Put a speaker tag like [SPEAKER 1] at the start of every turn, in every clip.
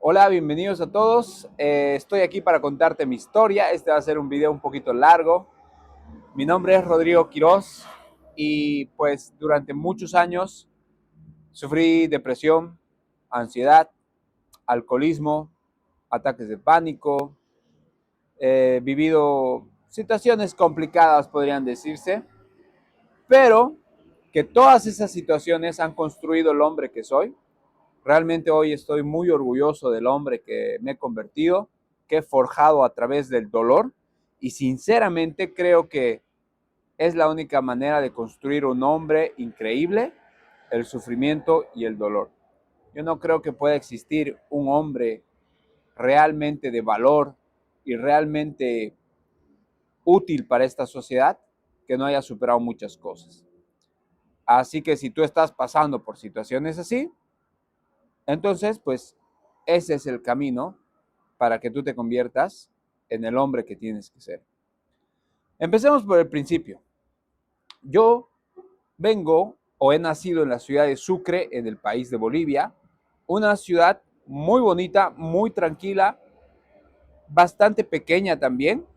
[SPEAKER 1] Hola, bienvenidos a todos. Estoy aquí para contarte mi historia. Este va a ser un video un poquito largo. Mi nombre es Rodrigo Quiroz y pues durante muchos años sufrí depresión, ansiedad, alcoholismo, ataques de pánico. He vivido situaciones complicadas, podrían decirse, pero que todas esas situaciones han construido el hombre que soy. Realmente hoy estoy muy orgulloso del hombre que me he convertido, que he forjado a través del dolor y sinceramente creo que es la única manera de construir un hombre increíble, el sufrimiento y el dolor. Yo no creo que pueda existir un hombre realmente de valor y realmente útil para esta sociedad que no haya superado muchas cosas. Así que si tú estás pasando por situaciones así, entonces pues ese es el camino para que tú te conviertas en el hombre que tienes que ser. Empecemos por el principio. Yo vengo o he nacido en la ciudad de Sucre, en el país de Bolivia, una ciudad muy bonita, muy tranquila, bastante pequeña también,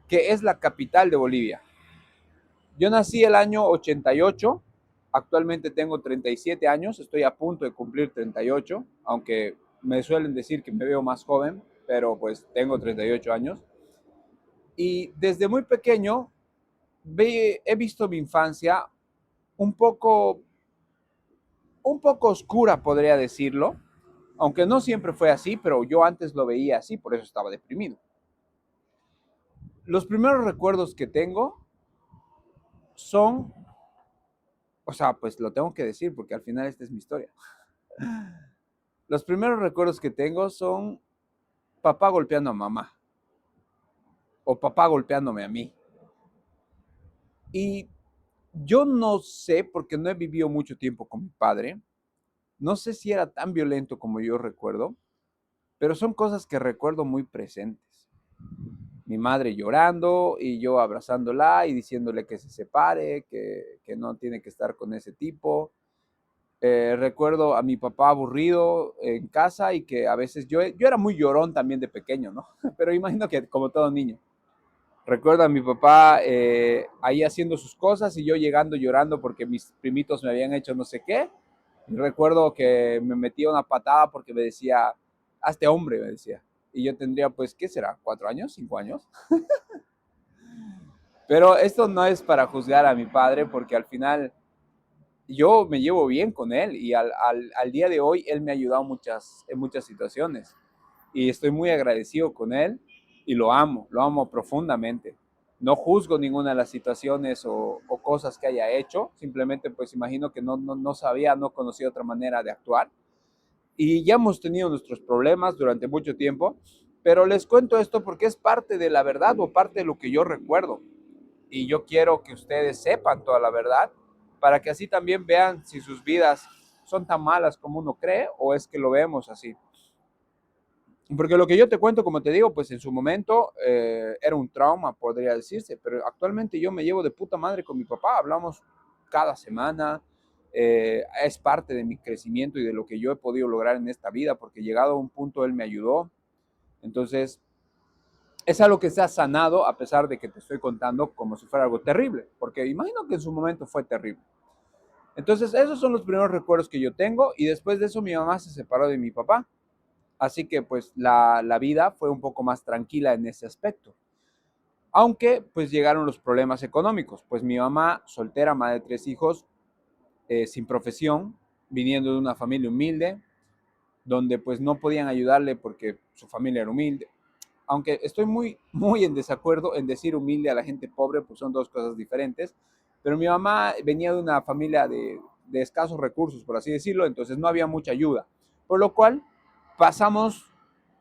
[SPEAKER 1] que es la capital de Bolivia. Yo nací el año 88, actualmente tengo 37 años, estoy a punto de cumplir 38, aunque me suelen decir que me veo más joven, pero pues tengo 38 años. Y desde muy pequeño he visto mi infancia un poco, un poco oscura, podría decirlo, aunque no siempre fue así, pero yo antes lo veía así, por eso estaba deprimido. Los primeros recuerdos que tengo son, o sea, pues lo tengo que decir porque al final esta es mi historia. Los primeros recuerdos que tengo son papá golpeando a mamá o papá golpeándome a mí. Y yo no sé, porque no he vivido mucho tiempo con mi padre, no sé si era tan violento como yo recuerdo, pero son cosas que recuerdo muy presentes. Mi madre llorando y yo abrazándola y diciéndole que se separe, que no tiene que estar con ese tipo. Recuerdo a mi papá aburrido en casa y que a veces yo era muy llorón también de pequeño, ¿no? Pero imagino que como todo niño. Recuerdo a mi papá ahí haciendo sus cosas y yo llegando llorando porque mis primitos me habían hecho no sé qué. Y recuerdo que me metía una patada porque me decía, hazte hombre, me decía. Y yo tendría, pues, ¿qué será? ¿4 años? ¿5 años? Pero esto no es para juzgar a mi padre porque al final yo me llevo bien con él y al día de hoy él me ha ayudado en muchas situaciones. Y estoy muy agradecido con él y lo amo profundamente. No juzgo ninguna de las situaciones o cosas que haya hecho, simplemente pues imagino que no sabía, no conocía otra manera de actuar. Y ya hemos tenido nuestros problemas durante mucho tiempo, pero les cuento esto porque es parte de la verdad o parte de lo que yo recuerdo. Y yo quiero que ustedes sepan toda la verdad para que así también vean si sus vidas son tan malas como uno cree o es que lo vemos así. Porque lo que yo te cuento, como te digo, pues en su momento era un trauma, podría decirse, pero actualmente yo me llevo de puta madre con mi papá, hablamos cada semana, es parte de mi crecimiento y de lo que yo he podido lograr en esta vida, porque llegado a un punto él me ayudó, entonces es algo que se ha sanado a pesar de que te estoy contando como si fuera algo terrible, porque imagino que en su momento fue terrible. Entonces esos son los primeros recuerdos que yo tengo y después de eso mi mamá se separó de mi papá. Así que pues la vida fue un poco más tranquila en ese aspecto. Aunque pues llegaron los problemas económicos, pues mi mamá soltera, madre de 3 hijos, sin profesión, viniendo de una familia humilde, donde pues no podían ayudarle porque su familia era humilde. Aunque estoy muy en desacuerdo en decir humilde a la gente pobre, pues son dos cosas diferentes. Pero mi mamá venía de una familia de escasos recursos, por así decirlo, entonces no había mucha ayuda. Por lo cual pasamos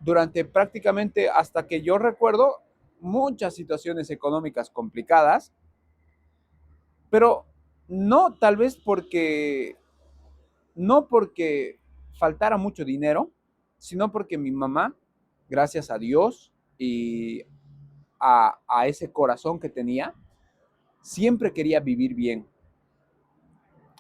[SPEAKER 1] durante prácticamente hasta que yo recuerdo muchas situaciones económicas complicadas, pero no tal vez no porque faltara mucho dinero, sino porque mi mamá, gracias a Dios y a ese corazón que tenía, siempre quería vivir bien.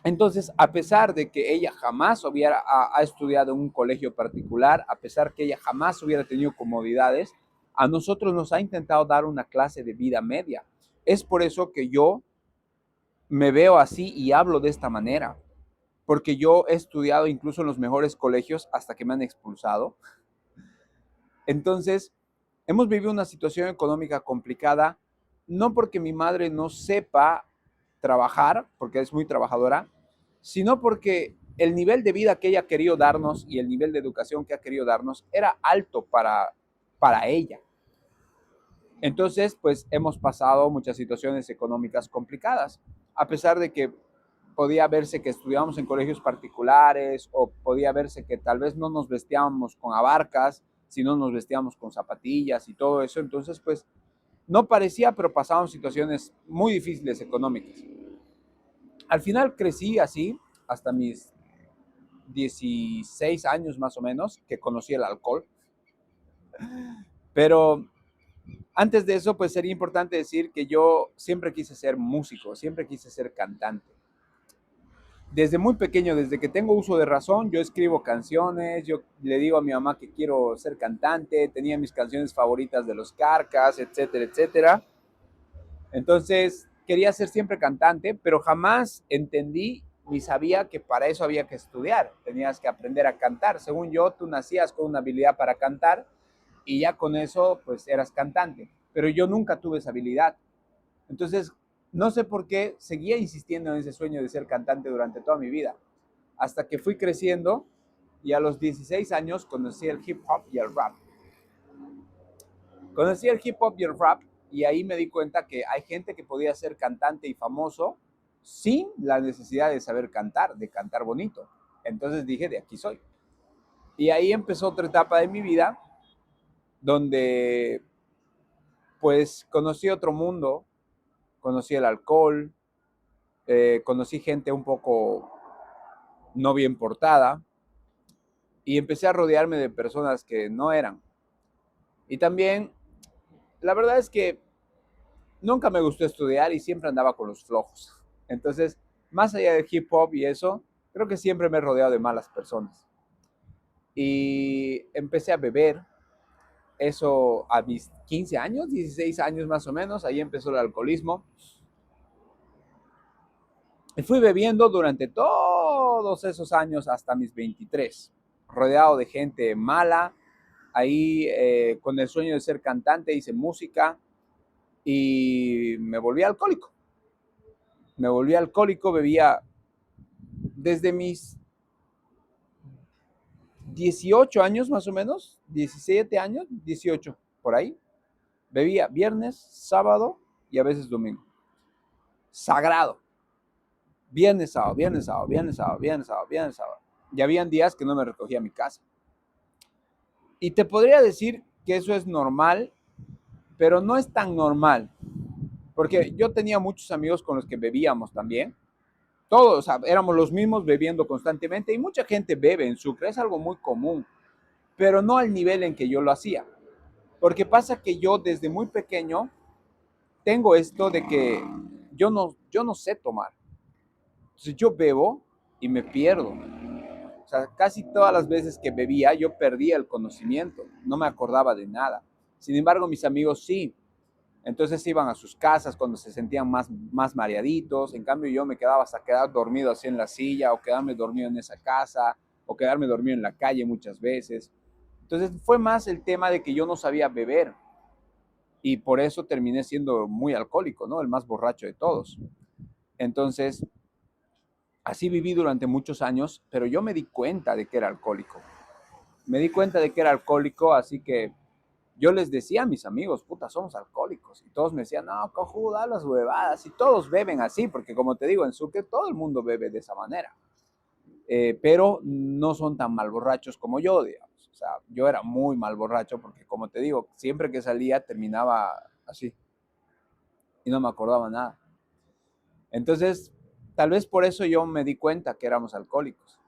[SPEAKER 1] Entonces, a pesar de que ella jamás ha estudiado en un colegio particular, a pesar que ella jamás hubiera tenido comodidades, a nosotros nos ha intentado dar una clase de vida media. Es por eso que yo me veo así y hablo de esta manera, porque yo he estudiado incluso en los mejores colegios hasta que me han expulsado. Entonces, hemos vivido una situación económica complicada, no porque mi madre no sepa trabajar, porque es muy trabajadora, sino porque el nivel de vida que ella ha querido darnos y el nivel de educación que ha querido darnos era alto para ella. Entonces, pues hemos pasado muchas situaciones económicas complicadas, a pesar de que podía verse que estudiábamos en colegios particulares o podía verse que tal vez no nos vestíamos con abarcas, sino nos vestíamos con zapatillas y todo eso. Entonces, pues no parecía, pero pasábamos situaciones muy difíciles económicas. Al final crecí así hasta mis 16 años más o menos, que conocí el alcohol. Pero antes de eso, pues sería importante decir que yo siempre quise ser músico, siempre quise ser cantante. Desde muy pequeño, desde que tengo uso de razón, yo escribo canciones, yo le digo a mi mamá que quiero ser cantante, tenía mis canciones favoritas de los Carcas, etcétera, etcétera. Entonces, quería ser siempre cantante, pero jamás entendí ni sabía que para eso había que estudiar, tenías que aprender a cantar. Según yo, tú nacías con una habilidad para cantar y ya con eso, pues eras cantante. Pero yo nunca tuve esa habilidad. Entonces, no sé por qué seguía insistiendo en ese sueño de ser cantante durante toda mi vida. Hasta que fui creciendo y a los 16 años conocí el hip hop y el rap. Conocí el hip hop y el rap y ahí me di cuenta que hay gente que podía ser cantante y famoso sin la necesidad de saber cantar, de cantar bonito. Entonces dije, de aquí soy. Y ahí empezó otra etapa de mi vida donde pues conocí otro mundo, conocí el alcohol, conocí gente un poco no bien portada y empecé a rodearme de personas que no eran. Y también, la verdad es que nunca me gustó estudiar y siempre andaba con los flojos. Entonces, más allá del hip hop y eso, creo que siempre me he rodeado de malas personas. Y empecé a beber, eso a mis 15 años, 16 años más o menos, ahí empezó el alcoholismo. Y fui bebiendo durante todos esos años hasta mis 23, rodeado de gente mala. Ahí con el sueño de ser cantante hice música y me volví alcohólico. Me volví alcohólico, bebía desde mis 18 años más o menos, 17 años, 18 por ahí. Bebía viernes, sábado y a veces domingo. Sagrado. Viernes, sábado, viernes, sábado, viernes, sábado, viernes, sábado, viernes, sábado. Y habían días que no me recogía a mi casa. Y te podría decir que eso es normal, pero no es tan normal. Porque yo tenía muchos amigos con los que bebíamos también. Todos, o sea, éramos los mismos bebiendo constantemente y mucha gente bebe en Sucre, es algo muy común, pero no al nivel en que yo lo hacía. Porque pasa que yo desde muy pequeño tengo esto de que yo no sé tomar. Entonces yo bebo y me pierdo. O sea, casi todas las veces que bebía yo perdía el conocimiento, no me acordaba de nada. Sin embargo, mis amigos sí. Entonces iban a sus casas cuando se sentían más mareaditos. En cambio, yo me quedaba hasta quedar dormido así en la silla o quedarme dormido en esa casa o quedarme dormido en la calle muchas veces. Entonces fue más el tema de que yo no sabía beber y por eso terminé siendo muy alcohólico, ¿no? El más borracho de todos. Entonces, así viví durante muchos años, pero yo me di cuenta de que era alcohólico. Me di cuenta de que era alcohólico, así que yo les decía a mis amigos, puta, somos alcohólicos. Y todos me decían, no, cojuda, las huevadas. Y todos beben así, porque como te digo, en Sucre todo el mundo bebe de esa manera. Pero no son tan mal borrachos como yo, digamos. O sea, yo era muy mal borracho porque, como te digo, siempre que salía terminaba así y no me acordaba nada. Entonces, tal vez por eso yo me di cuenta que éramos alcohólicos.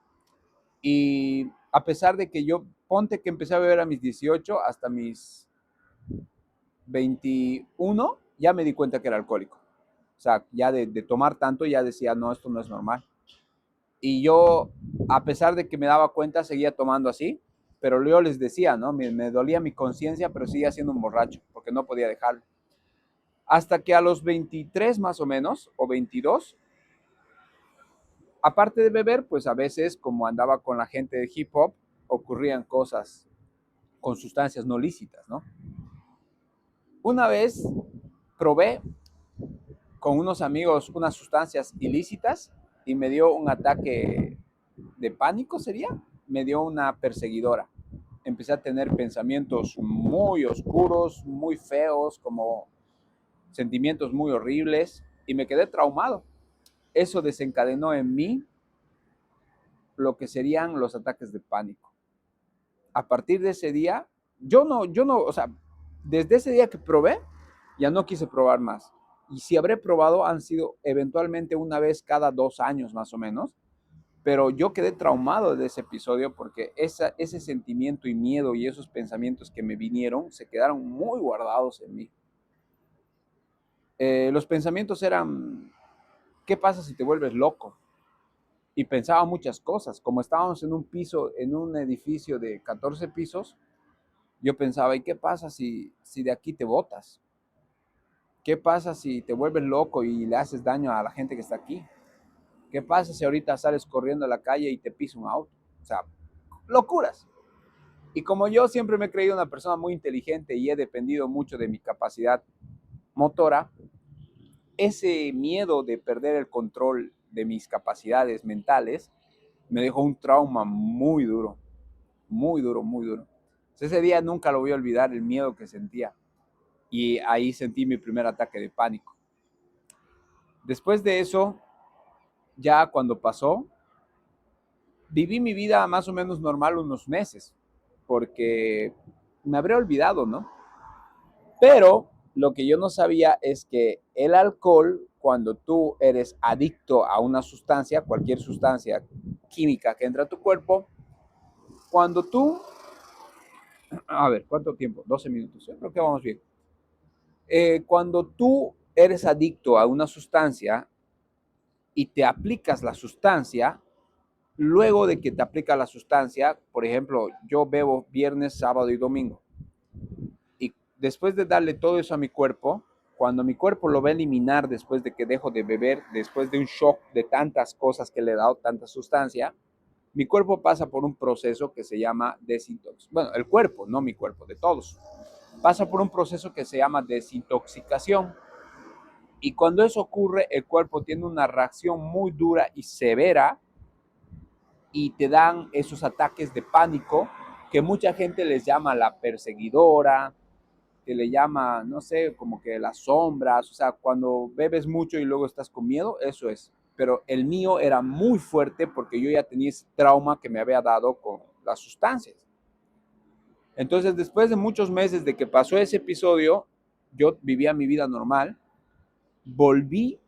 [SPEAKER 1] Y a pesar de que yo, ponte que empecé a beber a mis 18 hasta mis 21, ya me di cuenta que era alcohólico. O sea, ya de tomar tanto, ya decía, no, esto no es normal. Y yo, a pesar de que me daba cuenta, seguía tomando así, pero yo les decía, ¿no? Me dolía mi conciencia, pero seguía siendo un borracho, porque no podía dejarlo. Hasta que a los 23 más o menos, o 22, aparte de beber, pues a veces, como andaba con la gente de hip hop, ocurrían cosas con sustancias no lícitas, ¿no? Una vez probé con unos amigos unas sustancias ilícitas y me dio un ataque de pánico, ¿sería? Me dio una perseguidora. Empecé a tener pensamientos muy oscuros, muy feos, como sentimientos muy horribles y me quedé traumado. Eso desencadenó en mí lo que serían los ataques de pánico. A partir de ese día, o sea, desde ese día que probé, ya no quise probar más. Y si habré probado, han sido eventualmente una vez cada 2 años más o menos, pero yo quedé traumado de ese episodio porque ese sentimiento y miedo y esos pensamientos que me vinieron se quedaron muy guardados en mí. Los pensamientos eran, ¿qué pasa si te vuelves loco? Y pensaba muchas cosas. Como estábamos en un piso, en un edificio de 14 pisos, yo pensaba, ¿y qué pasa si de aquí te botas? ¿Qué pasa si te vuelves loco y le haces daño a la gente que está aquí? ¿Qué pasa si ahorita sales corriendo a la calle y te pisa un auto? O sea, locuras. Y como yo siempre me he creído una persona muy inteligente y he dependido mucho de mi capacidad motora, ese miedo de perder el control de mis capacidades mentales me dejó un trauma muy duro, muy duro, muy duro. Ese día nunca lo voy a olvidar, el miedo que sentía. Y ahí sentí mi primer ataque de pánico. Después de eso, ya cuando pasó, viví mi vida más o menos normal unos meses, porque me habría olvidado, ¿no? Pero lo que yo no sabía es que el alcohol, cuando tú eres adicto a una sustancia, cualquier sustancia química que entra a tu cuerpo, cuando tú, a ver, ¿cuánto tiempo? 12 minutos, yo creo que vamos bien. Cuando tú eres adicto a una sustancia y te aplicas la sustancia, luego de que te aplica la sustancia, por ejemplo, yo bebo viernes, sábado y domingo, y después de darle todo eso a mi cuerpo, cuando mi cuerpo lo va a eliminar después de que dejo de beber, después de un shock de tantas cosas que le he dado, tanta sustancia, mi cuerpo pasa por un proceso que se llama desintox. Bueno, el cuerpo, no mi cuerpo, de todos. Pasa por un proceso que se llama desintoxicación. Y cuando eso ocurre, el cuerpo tiene una reacción muy dura y severa y te dan esos ataques de pánico que mucha gente les llama la perseguidora, que le llama, no sé, como que las sombras, o sea, cuando bebes mucho y luego estás con miedo, eso es. Pero el mío era muy fuerte porque yo ya tenía ese trauma que me había dado con las sustancias. Entonces, después de muchos meses de que pasó ese episodio, yo vivía mi vida normal, volví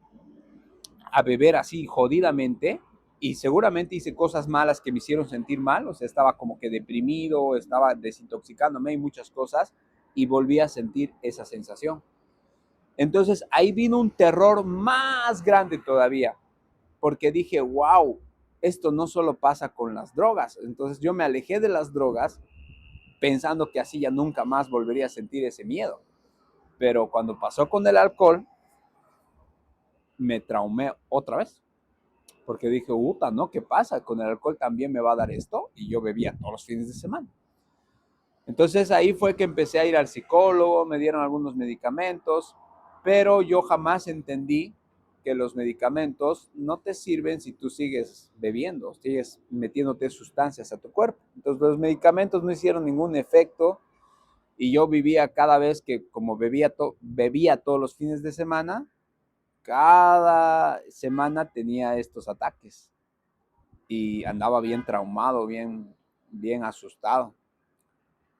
[SPEAKER 1] a beber así jodidamente y seguramente hice cosas malas que me hicieron sentir mal, o sea, estaba como que deprimido, estaba desintoxicándome y muchas cosas y volví a sentir esa sensación. Entonces ahí vino un terror más grande todavía, porque dije, wow, esto no solo pasa con las drogas. Entonces yo me alejé de las drogas pensando que así ya nunca más volvería a sentir ese miedo. Pero cuando pasó con el alcohol, me traumé otra vez. Porque dije, puta, ¿no? ¿Qué pasa? Con el alcohol también me va a dar esto. Y yo bebía todos los fines de semana. Entonces ahí fue que empecé a ir al psicólogo, me dieron algunos medicamentos, pero yo jamás entendí que los medicamentos no te sirven si tú sigues bebiendo, sigues metiéndote sustancias a tu cuerpo. Entonces los medicamentos no hicieron ningún efecto y yo vivía cada vez que como bebía todos los fines de semana, cada semana tenía estos ataques y andaba bien traumado, bien asustado.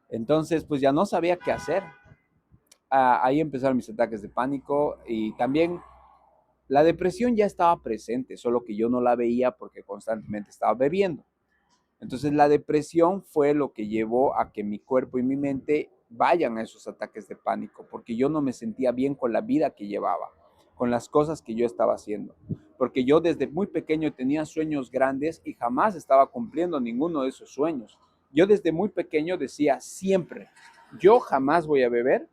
[SPEAKER 1] Entonces, pues ya no sabía qué hacer. Ahí empezaron mis ataques de pánico y también la depresión ya estaba presente, solo que yo no la veía porque constantemente estaba bebiendo. Entonces la depresión fue lo que llevó a que mi cuerpo y mi mente vayan a esos ataques de pánico, porque yo no me sentía bien con la vida que llevaba. con las cosas que yo estaba haciendo. Porque yo desde muy pequeño tenía sueños grandes y jamás estaba cumpliendo ninguno de esos sueños. Yo desde muy pequeño decía siempre, yo jamás voy a beber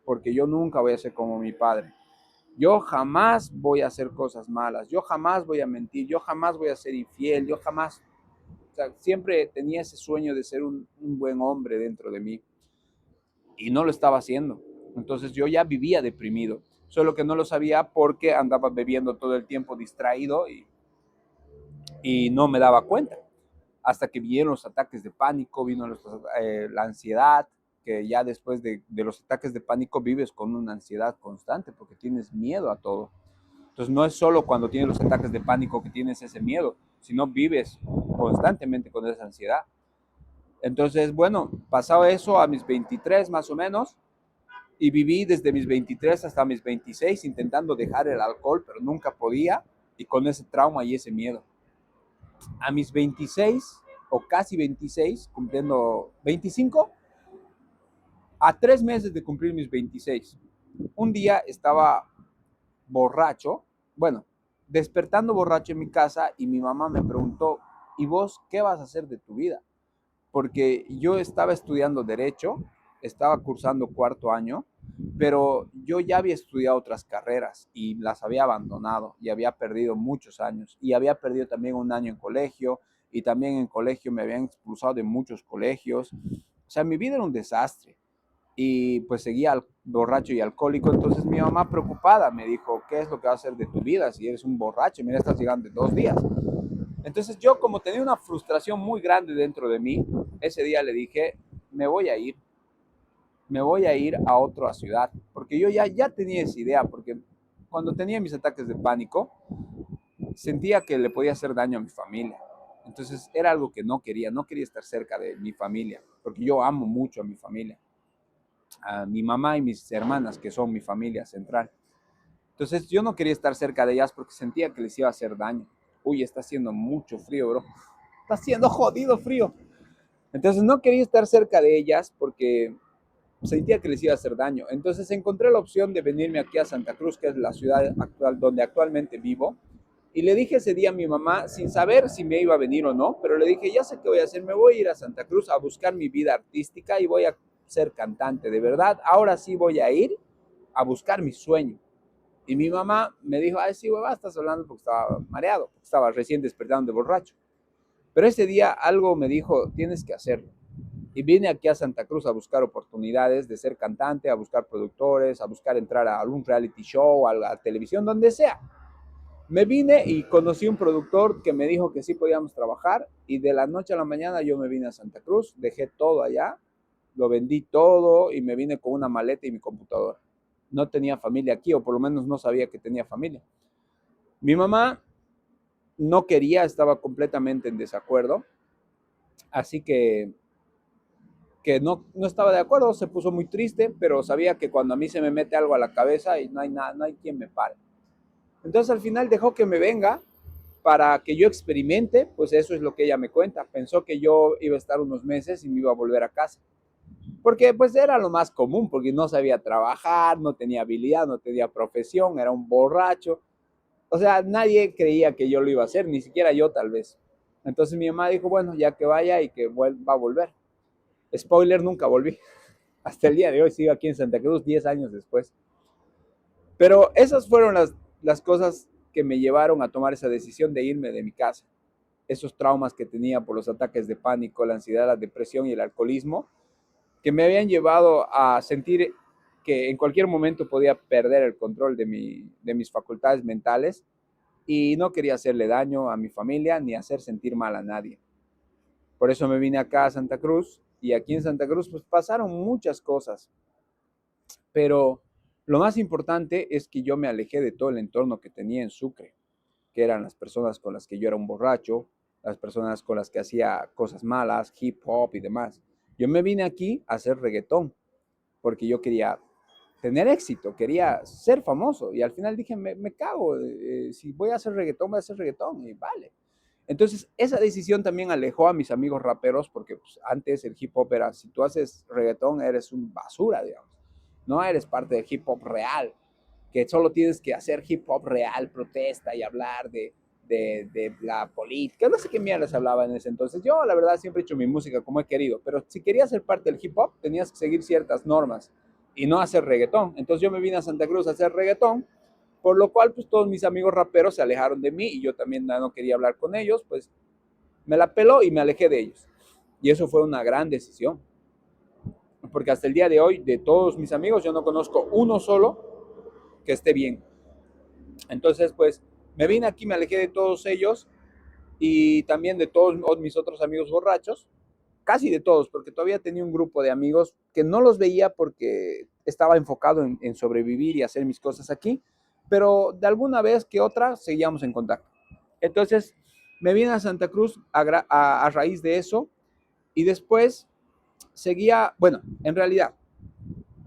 [SPEAKER 1] porque yo nunca voy a ser como mi padre. Yo jamás voy a hacer cosas malas, yo jamás voy a mentir, yo jamás voy a ser infiel, yo jamás, o sea, siempre tenía ese sueño de ser un buen hombre dentro de mí y no lo estaba haciendo. Entonces yo ya vivía deprimido, solo que no lo sabía porque andaba bebiendo todo el tiempo distraído y no me daba cuenta. Hasta que vinieron los ataques de pánico, vino la ansiedad, que ya después de los ataques de pánico vives con una ansiedad constante porque tienes miedo a todo. Entonces no es solo cuando tienes los ataques de pánico que tienes ese miedo, sino vives constantemente con esa ansiedad. Entonces, bueno, pasado eso a mis 23 más o menos, y viví desde mis 23 hasta mis 26 intentando dejar el alcohol, pero nunca podía, y con ese trauma y ese miedo. A mis 26 o casi 26, cumpliendo 25, a 3 meses de cumplir mis 26, un día estaba borracho, bueno, despertando borracho en mi casa y mi mamá me preguntó, ¿y vos qué vas a hacer de tu vida? Porque yo estaba estudiando derecho, estaba cursando cuarto año, pero yo ya había estudiado otras carreras y las había abandonado y había perdido muchos años y había perdido también un año en colegio y también en colegio me habían expulsado de muchos colegios. O sea, mi vida era un desastre y pues seguía borracho y alcohólico. Entonces mi mamá preocupada me dijo, ¿qué es lo que vas a hacer de tu vida si eres un borracho? Mira, estás llegando en 2 días. Entonces yo como tenía una frustración muy grande dentro de mí, ese día le dije, me voy a ir, me voy a ir a otra ciudad, porque yo ya tenía esa idea, porque cuando tenía mis ataques de pánico, sentía que le podía hacer daño a mi familia. Entonces era algo que no quería estar cerca de mi familia, porque yo amo mucho a mi familia, a mi mamá y mis hermanas, que son mi familia central. Entonces yo no quería estar cerca de ellas porque sentía que les iba a hacer daño. Uy, está haciendo mucho frío, bro. Está haciendo jodido frío. Entonces no quería estar cerca de ellas porque sentía que les iba a hacer daño. Entonces encontré la opción de venirme aquí a Santa Cruz, que es la ciudad actual donde actualmente vivo. Y le dije ese día a mi mamá, sin saber si me iba a venir o no, pero le dije, ya sé qué voy a hacer, me voy a ir a Santa Cruz a buscar mi vida artística y voy a ser cantante, de verdad. Ahora sí voy a ir a buscar mi sueño. Y mi mamá me dijo, ay, sí, hueva, estás hablando porque estaba mareado, porque estaba recién despertando de borracho. Pero ese día algo me dijo, tienes que hacerlo. Y vine aquí a Santa Cruz a buscar oportunidades de ser cantante, a buscar productores, a buscar entrar a algún reality show, a la televisión, donde sea. Me vine y conocí un productor que me dijo que sí podíamos trabajar y de la noche a la mañana yo me vine a Santa Cruz, dejé todo allá, lo vendí todo y me vine con una maleta y mi computadora. No tenía familia aquí, o por lo menos no sabía que tenía familia. Mi mamá no quería, estaba completamente en desacuerdo, así que no estaba de acuerdo, se puso muy triste, pero sabía que cuando a mí se me mete algo a la cabeza y no hay nada, no hay quien me pare. Entonces al final dejó que me venga para que yo experimente, pues eso es lo que ella me cuenta. Pensó que yo iba a estar unos meses y me iba a volver a casa. Porque pues era lo más común, porque no sabía trabajar, no tenía habilidad, no tenía profesión, era un borracho. O sea, nadie creía que yo lo iba a hacer, ni siquiera yo tal vez. Entonces mi mamá dijo, bueno, ya que vaya y que va a volver. Spoiler, nunca volví. Hasta el día de hoy sigo aquí en Santa Cruz, 10 años después. Pero esas fueron las cosas que me llevaron a tomar esa decisión de irme de mi casa. Esos traumas que tenía por los ataques de pánico, la ansiedad, la depresión y el alcoholismo, que me habían llevado a sentir que en cualquier momento podía perder el control de mis facultades mentales y no quería hacerle daño a mi familia ni hacer sentir mal a nadie. Por eso me vine acá a Santa Cruz y aquí en Santa Cruz pues pasaron muchas cosas, pero lo más importante es que yo me alejé de todo el entorno que tenía en Sucre, que eran las personas con las que yo era un borracho, las personas con las que hacía cosas malas, hip hop y demás. Yo me vine aquí a hacer reggaetón porque yo quería tener éxito, quería ser famoso y al final dije, me cago, si voy a hacer reggaetón, voy a hacer reggaetón y vale. Entonces, esa decisión también alejó a mis amigos raperos porque pues, antes el hip hop era, si tú haces reggaetón, eres un basura, digamos. No eres parte del hip hop real. que solo tienes que hacer hip hop real, protesta y hablar de la política, no sé qué mierdas hablaba en ese entonces. Yo, la verdad, siempre he hecho mi música como he querido, pero si querías ser parte del hip hop, tenías que seguir ciertas normas y no hacer reggaetón. Entonces yo me vine a Santa Cruz a hacer reggaetón, por lo cual pues todos mis amigos raperos se alejaron de mí y yo también no quería hablar con ellos, pues me la peló y me alejé de ellos. Y eso fue una gran decisión, porque hasta el día de hoy, de todos mis amigos, yo no conozco uno solo que esté bien. Entonces, pues me vine aquí, me alejé de todos ellos y también de todos mis otros amigos borrachos, casi de todos, porque todavía tenía un grupo de amigos que no los veía porque estaba enfocado en sobrevivir y hacer mis cosas aquí, pero de alguna vez que otra seguíamos en contacto. Entonces me vine a Santa Cruz a raíz de eso y después seguía, bueno, en realidad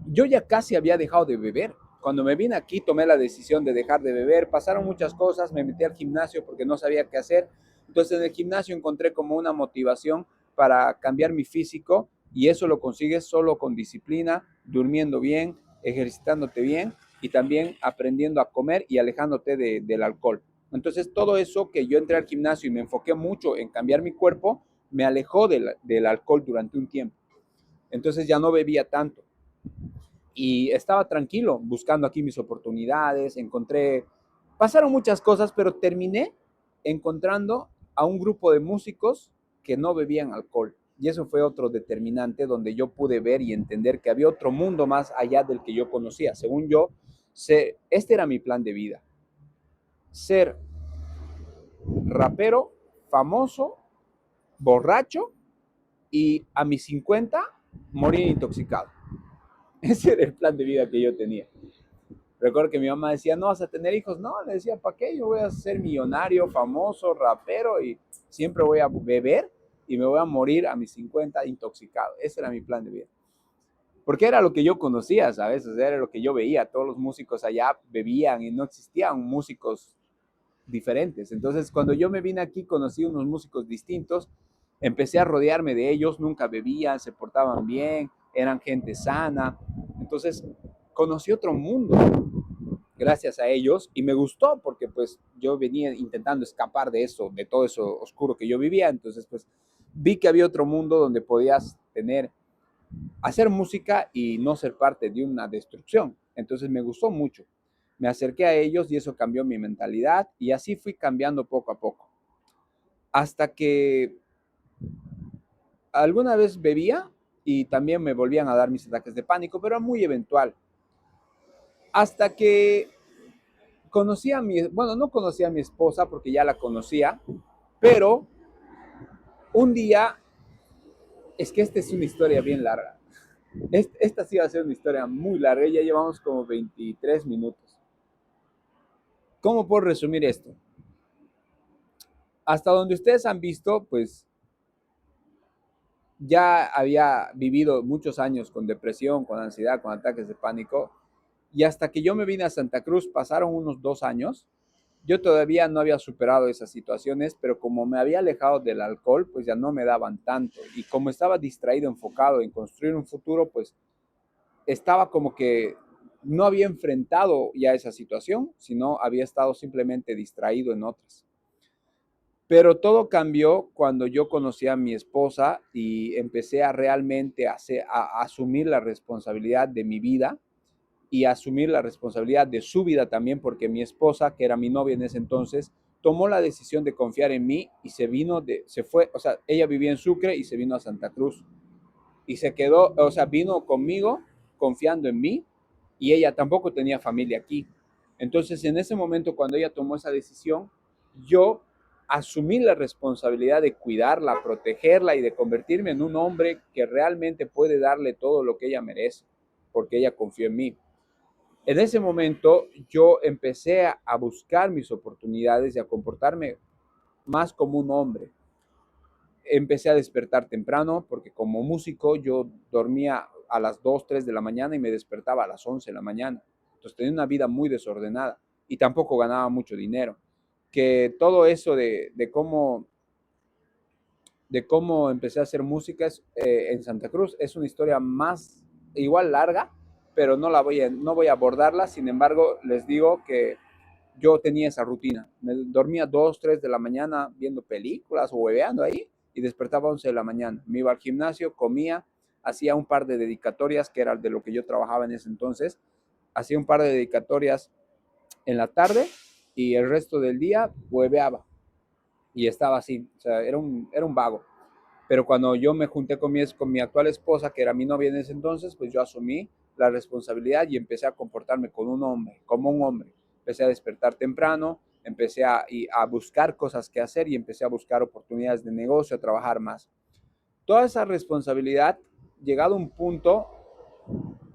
[SPEAKER 1] yo ya casi había dejado de beber. Cuando me vine aquí tomé la decisión de dejar de beber, pasaron muchas cosas, me metí al gimnasio porque no sabía qué hacer. Entonces en el gimnasio encontré como una motivación para cambiar mi físico y eso lo consigues solo con disciplina, durmiendo bien, ejercitándote bien y también aprendiendo a comer y alejándote del alcohol. Entonces todo eso que yo entré al gimnasio y me enfoqué mucho en cambiar mi cuerpo, me alejó del alcohol durante un tiempo. Entonces ya no bebía tanto y estaba tranquilo buscando aquí mis oportunidades, pasaron muchas cosas, pero terminé encontrando a un grupo de músicos que no bebían alcohol. Y eso fue otro determinante donde yo pude ver y entender que había otro mundo más allá del que yo conocía. Según yo, este era mi plan de vida. Ser rapero, famoso, borracho y a mis 50 morir intoxicado. Ese era el plan de vida que yo tenía. Recuerdo que mi mamá decía, no vas a tener hijos. No, le decía, ¿para qué? Yo voy a ser millonario, famoso, rapero y siempre voy a beber y me voy a morir a mis 50 intoxicado. Ese era mi plan de vida. Porque era lo que yo conocía, ¿sabes? O sea, era lo que yo veía. Todos los músicos allá bebían y no existían músicos diferentes. Entonces, cuando yo me vine aquí, conocí unos músicos distintos, empecé a rodearme de ellos, nunca bebían, se portaban bien, eran gente sana. Entonces, conocí otro mundo gracias a ellos y me gustó porque pues yo venía intentando escapar de eso, de todo eso oscuro que yo vivía, entonces pues vi que había otro mundo donde podías hacer música y no ser parte de una destrucción, entonces me gustó mucho, me acerqué a ellos y eso cambió mi mentalidad y así fui cambiando poco a poco, hasta que alguna vez bebía y también me volvían a dar mis ataques de pánico, pero era muy eventual, hasta que bueno, no conocía a mi esposa porque ya la conocía, pero un día, es que esta es una historia bien larga. Esta sí va a ser una historia muy larga, ya llevamos como 23 minutos. ¿Cómo puedo resumir esto? Hasta donde ustedes han visto, pues ya había vivido muchos años con depresión, con ansiedad, con ataques de pánico, y hasta que yo me vine a Santa Cruz pasaron unos 2 años. Yo todavía no había superado esas situaciones, pero como me había alejado del alcohol, pues ya no me daban tanto. Y como estaba distraído, enfocado en construir un futuro, pues estaba como que no había enfrentado ya esa situación, sino había estado simplemente distraído en otras. Pero todo cambió cuando yo conocí a mi esposa y empecé a realmente a asumir la responsabilidad de mi vida y asumir la responsabilidad de su vida también, porque mi esposa, que era mi novia en ese entonces, tomó la decisión de confiar en mí y se fue, o sea, ella vivía en Sucre y se vino a Santa Cruz y se quedó, o sea, vino conmigo confiando en mí y ella tampoco tenía familia aquí. Entonces, en ese momento, cuando ella tomó esa decisión, yo asumí la responsabilidad de cuidarla, protegerla y de convertirme en un hombre que realmente puede darle todo lo que ella merece, porque ella confió en mí. En ese momento yo empecé a buscar mis oportunidades y a comportarme más como un hombre. Empecé a despertar temprano porque como músico yo dormía a las 2, 3 de la mañana y me despertaba a las 11 de la mañana. Entonces tenía una vida muy desordenada y tampoco ganaba mucho dinero. Que todo eso de cómo empecé a hacer música en Santa Cruz es una historia más igual larga, pero no voy a abordarla. Sin embargo, les digo que yo tenía esa rutina. Me dormía 2, 3 de la mañana viendo películas o hueveando ahí y despertaba a 11 de la mañana. Me iba al gimnasio, comía, hacía un par de dedicatorias, que era de lo que yo trabajaba en ese entonces. Hacía un par de dedicatorias en la tarde y el resto del día hueveaba y estaba así. O sea, era un vago. Pero cuando yo me junté con mi actual esposa, que era mi novia en ese entonces, pues yo asumí la responsabilidad y empecé a comportarme con un hombre, como un hombre. Empecé a despertar temprano, empecé a buscar cosas que hacer y empecé a buscar oportunidades de negocio, a trabajar más. Toda esa responsabilidad, llegado a un punto,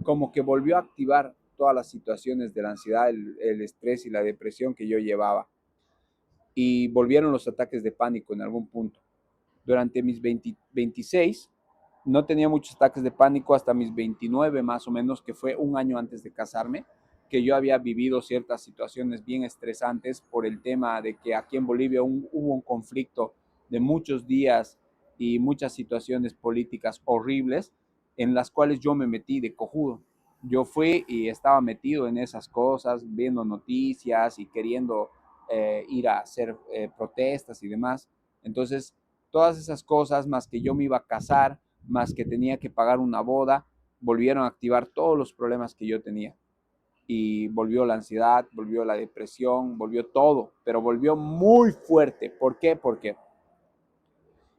[SPEAKER 1] como que volvió a activar todas las situaciones de la ansiedad, el estrés y la depresión que yo llevaba. Y volvieron los ataques de pánico en algún punto. Durante mis 26, no tenía muchos ataques de pánico hasta mis 29 más o menos, que fue un año antes de casarme, que yo había vivido ciertas situaciones bien estresantes por el tema de que aquí en Bolivia hubo un conflicto de muchos días y muchas situaciones políticas horribles en las cuales yo me metí de cojudo. Yo fui y estaba metido en esas cosas, viendo noticias y queriendo ir a hacer protestas y demás. Entonces, todas esas cosas, más que yo me iba a casar, más que tenía que pagar una boda, volvieron a activar todos los problemas que yo tenía. Y volvió la ansiedad, volvió la depresión, volvió todo, pero volvió muy fuerte. ¿Por qué? Porque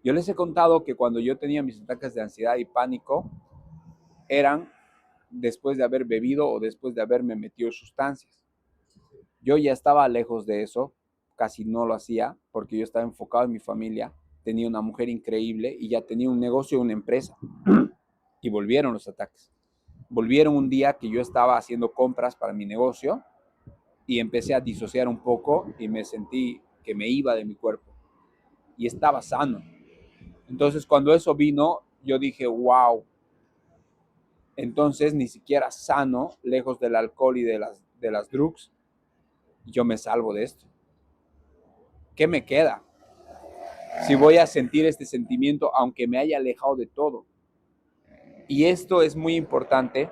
[SPEAKER 1] yo les he contado que cuando yo tenía mis ataques de ansiedad y pánico, eran después de haber bebido o después de haberme metido sustancias. Yo ya estaba lejos de eso, casi no lo hacía, porque yo estaba enfocado en mi familia, tenía una mujer increíble y ya tenía un negocio, una empresa. Y volvieron los ataques. Volvieron un día que yo estaba haciendo compras para mi negocio y empecé a disociar un poco y me sentí que me iba de mi cuerpo y estaba sano. Entonces cuando eso vino, yo dije, wow, entonces ni siquiera sano, lejos del alcohol y de las drugs, yo me salvo de esto. ¿Qué me queda? Si voy a sentir este sentimiento aunque me haya alejado de todo. Y esto es muy importante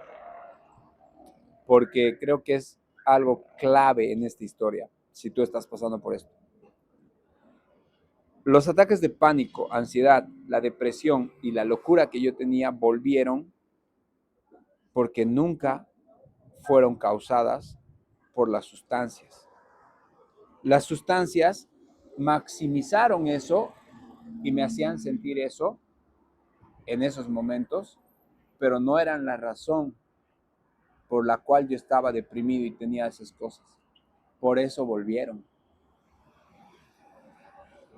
[SPEAKER 1] porque creo que es algo clave en esta historia, si tú estás pasando por esto. Los ataques de pánico, ansiedad, la depresión y la locura que yo tenía volvieron porque nunca fueron causadas por las sustancias. Las sustancias maximizaron eso y me hacían sentir eso en esos momentos, pero no eran la razón por la cual yo estaba deprimido y tenía esas cosas. Por eso volvieron.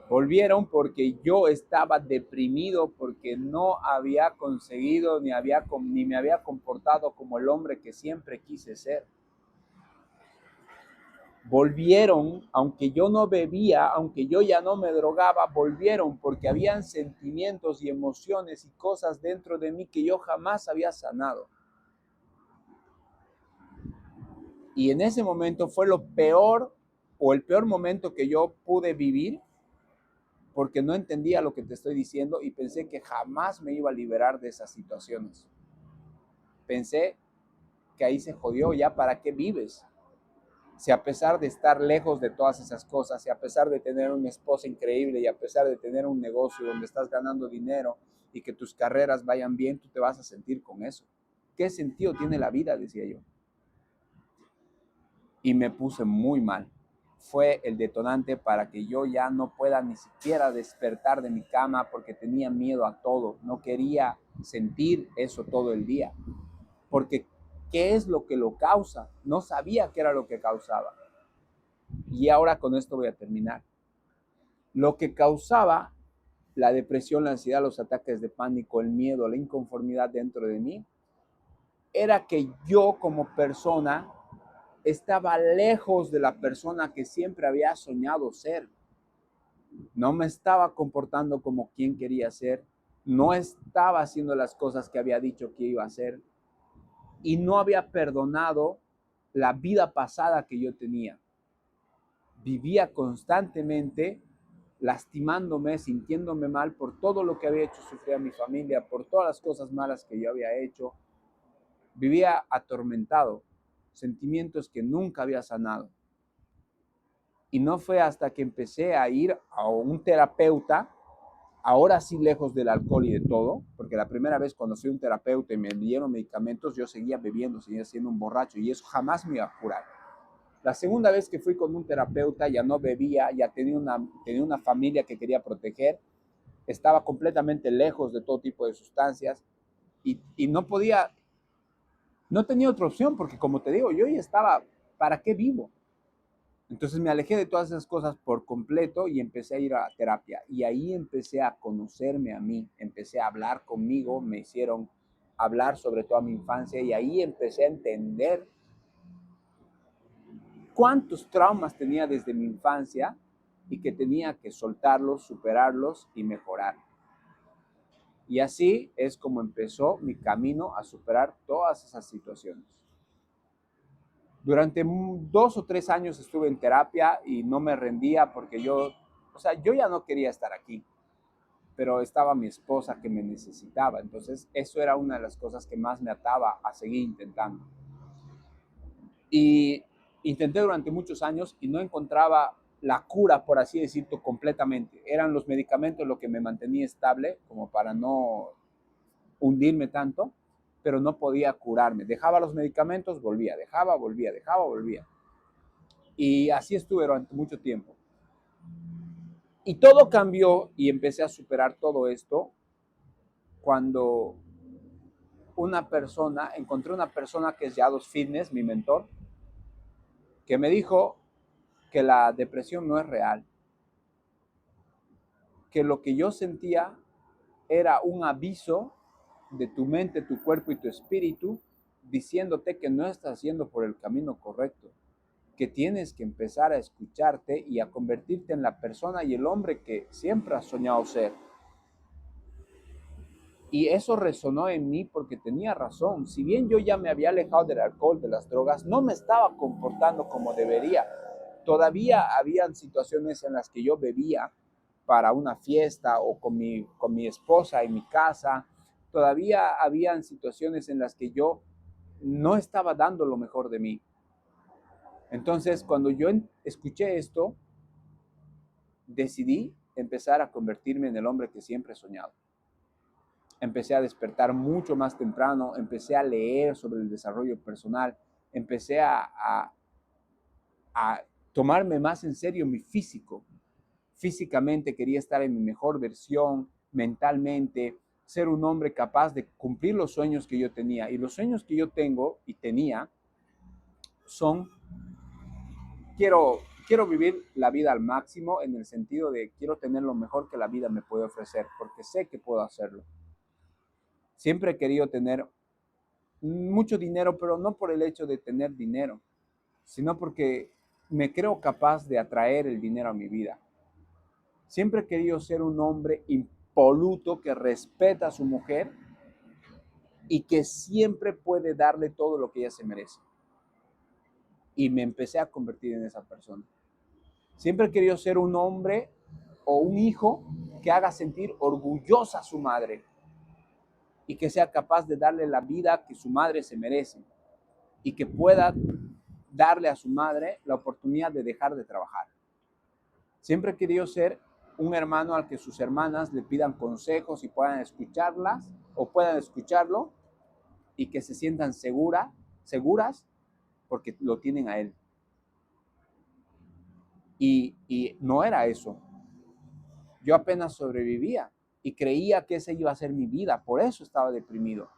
[SPEAKER 1] Volvieron porque yo estaba deprimido, porque no había conseguido ni me había comportado como el hombre que siempre quise ser. Volvieron, aunque yo no bebía, aunque yo ya no me drogaba, volvieron porque habían sentimientos y emociones y cosas dentro de mí que yo jamás había sanado. Y en ese momento fue lo peor o el peor momento que yo pude vivir porque no entendía lo que te estoy diciendo y pensé que jamás me iba a liberar de esas situaciones. Pensé que ahí se jodió, ya para qué vives. Si a pesar de estar lejos de todas esas cosas, si a pesar de tener una esposa increíble y a pesar de tener un negocio donde estás ganando dinero y que tus carreras vayan bien, tú te vas a sentir con eso. ¿Qué sentido tiene la vida? Decía yo. Y me puse muy mal. Fue el detonante para que yo ya no pueda ni siquiera despertar de mi cama porque tenía miedo a todo. No quería sentir eso todo el día. Porque ¿qué es lo que lo causa? No sabía qué era lo que causaba. Y ahora con esto voy a terminar. Lo que causaba la depresión, la ansiedad, los ataques de pánico, el miedo, la inconformidad dentro de mí, era que yo como persona estaba lejos de la persona que siempre había soñado ser. No me estaba comportando como quien quería ser, no estaba haciendo las cosas que había dicho que iba a hacer y no había perdonado la vida pasada que yo tenía. Vivía constantemente lastimándome, sintiéndome mal por todo lo que había hecho sufrir a mi familia, por todas las cosas malas que yo había hecho. Vivía atormentado, sentimientos que nunca había sanado. Y no fue hasta que empecé a ir a un terapeuta, ahora sí lejos del alcohol y de todo, porque la primera vez cuando fui a un terapeuta y me dieron medicamentos, yo seguía bebiendo, seguía siendo un borracho y eso jamás me iba a curar. La segunda vez que fui con un terapeuta ya no bebía, ya tenía una familia que quería proteger, estaba completamente lejos de todo tipo de sustancias y no podía, no tenía otra opción porque como te digo, yo ya estaba, ¿para qué vivo? Entonces me alejé de todas esas cosas por completo y empecé a ir a terapia. Y ahí empecé a conocerme a mí, empecé a hablar conmigo, me hicieron hablar sobre toda mi infancia y ahí empecé a entender cuántos traumas tenía desde mi infancia y que tenía que soltarlos, superarlos y mejorar. Y así es como empezó mi camino a superar todas esas situaciones. Durante 2 o 3 años estuve en terapia y no me rendía porque yo ya no quería estar aquí, pero estaba mi esposa que me necesitaba. Entonces, eso era una de las cosas que más me ataba a seguir intentando. Y intenté durante muchos años y no encontraba la cura, por así decirlo, completamente. Eran los medicamentos lo que me mantenía estable, como para no hundirme tanto, pero no podía curarme. Dejaba los medicamentos, volvía, dejaba, volvía, dejaba, volvía. Y así estuve durante mucho tiempo. Y todo cambió y empecé a superar todo esto cuando encontré una persona que es Yados Fitness, mi mentor, que me dijo que la depresión no es real, que lo que yo sentía era un aviso de tu mente, tu cuerpo y tu espíritu diciéndote que no estás yendo por el camino correcto, que tienes que empezar a escucharte y a convertirte en la persona y el hombre que siempre has soñado ser. Y eso resonó en mí porque tenía razón. Si bien yo ya me había alejado del alcohol, de las drogas, no me estaba comportando como debería. Todavía habían situaciones en las que yo bebía para una fiesta o con mi esposa en mi casa. Todavía habían situaciones en las que yo no estaba dando lo mejor de mí. Entonces, cuando yo escuché esto, decidí empezar a convertirme en el hombre que siempre he soñado. Empecé a despertar mucho más temprano, empecé a leer sobre el desarrollo personal, empecé a tomarme más en serio mi físico. Físicamente quería estar en mi mejor versión, mentalmente, ser un hombre capaz de cumplir los sueños que yo tenía. Y los sueños que yo tengo y tenía son, quiero vivir la vida al máximo en el sentido de quiero tener lo mejor que la vida me puede ofrecer, porque sé que puedo hacerlo. Siempre he querido tener mucho dinero, pero no por el hecho de tener dinero, sino porque me creo capaz de atraer el dinero a mi vida. Siempre he querido ser un hombre impoluto que respeta a su mujer y que siempre puede darle todo lo que ella se merece. Y me empecé a convertir en esa persona. Siempre he querido ser un hombre o un hijo que haga sentir orgullosa a su madre y que sea capaz de darle la vida que su madre se merece y que pueda darle a su madre la oportunidad de dejar de trabajar. Siempre he querido ser un hermano al que sus hermanas le pidan consejos y puedan escucharlas o puedan escucharlo y que se sientan seguras porque lo tienen a él. Y no era eso. Yo apenas sobrevivía y creía que esa iba a ser mi vida. Por eso estaba deprimido.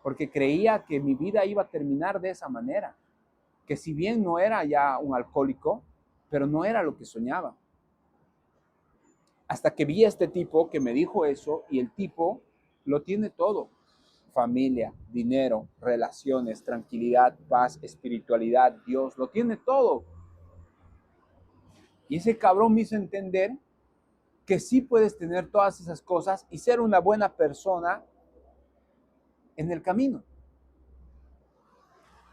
[SPEAKER 1] Porque creía que mi vida iba a terminar de esa manera. Que si bien no era ya un alcohólico, pero no era lo que soñaba. Hasta que vi a este tipo que me dijo eso y el tipo lo tiene todo. Familia, dinero, relaciones, tranquilidad, paz, espiritualidad, Dios, lo tiene todo. Y ese cabrón me hizo entender que sí puedes tener todas esas cosas y ser una buena persona en el camino.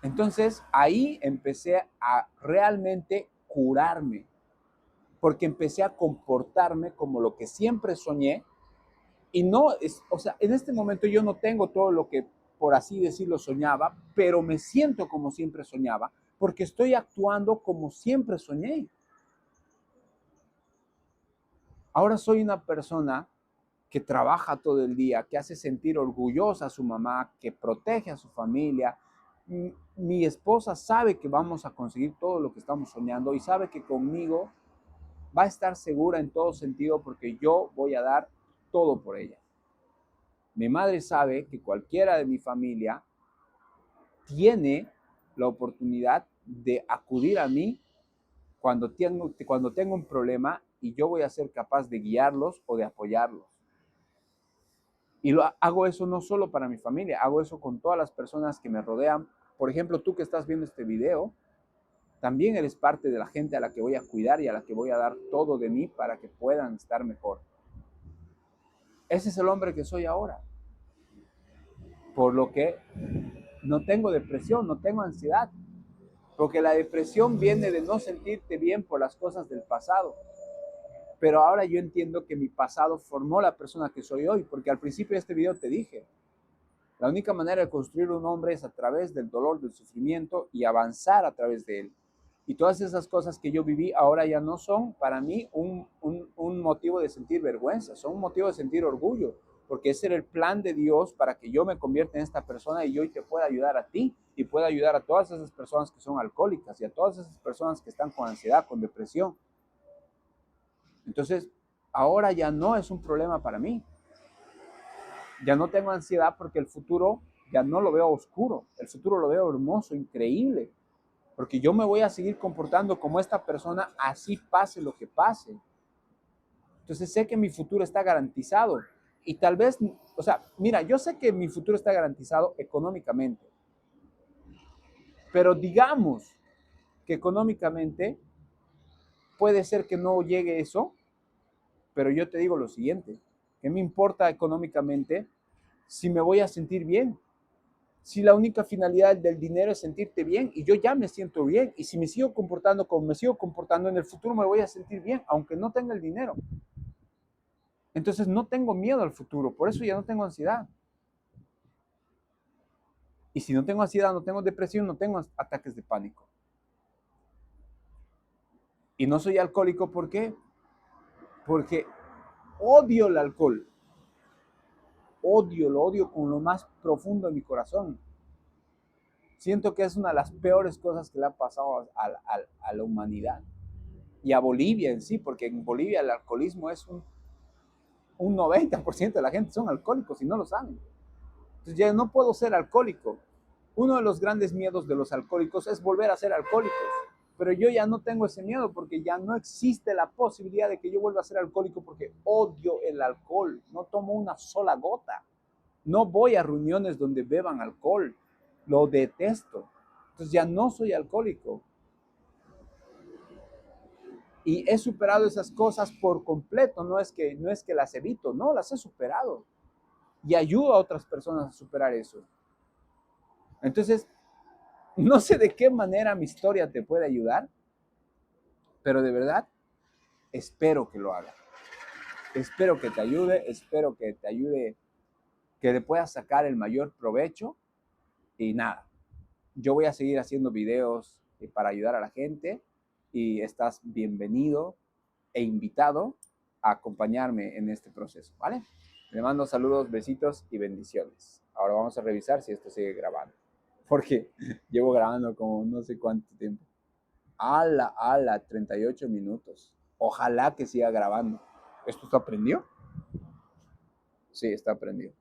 [SPEAKER 1] Entonces ahí empecé a realmente curarme, porque empecé a comportarme como lo que siempre soñé. Y no, o sea, en este momento yo no tengo todo lo que por así decirlo, soñaba, pero me siento como siempre soñaba, porque estoy actuando como siempre soñé. Ahora soy una persona que trabaja todo el día, que hace sentir orgullosa a su mamá, que protege a su familia. Mi esposa sabe que vamos a conseguir todo lo que estamos soñando y sabe que conmigo va a estar segura en todo sentido porque yo voy a dar todo por ella. Mi madre sabe que cualquiera de mi familia tiene la oportunidad de acudir a mí cuando tengo un problema y yo voy a ser capaz de guiarlos o de apoyarlos. Y hago eso no solo para mi familia, hago eso con todas las personas que me rodean. Por ejemplo, tú que estás viendo este video, también eres parte de la gente a la que voy a cuidar y a la que voy a dar todo de mí para que puedan estar mejor. Ese es el hombre que soy ahora. Por lo que no tengo depresión, no tengo ansiedad. Porque la depresión viene de no sentirte bien por las cosas del pasado. Pero ahora yo entiendo que mi pasado formó la persona que soy hoy. Porque al principio de este video te dije, la única manera de construir un hombre es a través del dolor, del sufrimiento y avanzar a través de él. Y todas esas cosas que yo viví ahora ya no son para mí un motivo de sentir vergüenza, son un motivo de sentir orgullo, porque ese era el plan de Dios para que yo me convierta en esta persona y hoy te pueda ayudar a ti y pueda ayudar a todas esas personas que son alcohólicas y a todas esas personas que están con ansiedad, con depresión. Entonces, ahora ya no es un problema para mí. Ya no tengo ansiedad porque el futuro ya no lo veo oscuro, el futuro lo veo hermoso, increíble, porque yo me voy a seguir comportando como esta persona, así pase lo que pase. Entonces sé que mi futuro está garantizado y tal vez, o sea, mira, yo sé que mi futuro está garantizado económicamente, pero digamos que económicamente puede ser que no llegue eso, pero yo te digo lo siguiente, ¿qué me importa económicamente si me voy a sentir bien? Si la única finalidad del dinero es sentirte bien y yo ya me siento bien y si me sigo comportando como me sigo comportando en el futuro me voy a sentir bien aunque no tenga el dinero. Entonces no tengo miedo al futuro, por eso ya no tengo ansiedad. Y si no tengo ansiedad, no tengo depresión, no tengo ataques de pánico. Y no soy alcohólico, ¿por qué? Porque odio el alcohol. Lo odio con lo más profundo de mi corazón. Siento que es una de las peores cosas que le ha pasado a la humanidad. Y a Bolivia en sí, porque en Bolivia el alcoholismo es un 90% de la gente son alcohólicos y no lo saben. Entonces ya no puedo ser alcohólico. Uno de los grandes miedos de los alcohólicos es volver a ser alcohólicos. Pero yo ya no tengo ese miedo porque ya no existe la posibilidad de que yo vuelva a ser alcohólico porque odio el alcohol. No tomo una sola gota. No voy a reuniones donde beban alcohol. Lo detesto. Entonces ya no soy alcohólico. Y he superado esas cosas por completo. No es que las evito, no, las he superado. Y ayudo a otras personas a superar eso. Entonces, no sé de qué manera mi historia te puede ayudar, pero de verdad espero que lo haga. Espero que te ayude, que le puedas sacar el mayor provecho. Y nada, yo voy a seguir haciendo videos para ayudar a la gente y estás bienvenido e invitado a acompañarme en este proceso, ¿vale? Le mando saludos, besitos y bendiciones. Ahora vamos a revisar si esto sigue grabando, porque llevo grabando como no sé cuánto tiempo. ¡Hala! 38 minutos. Ojalá que siga grabando. ¿Esto está prendido? Sí, está prendido.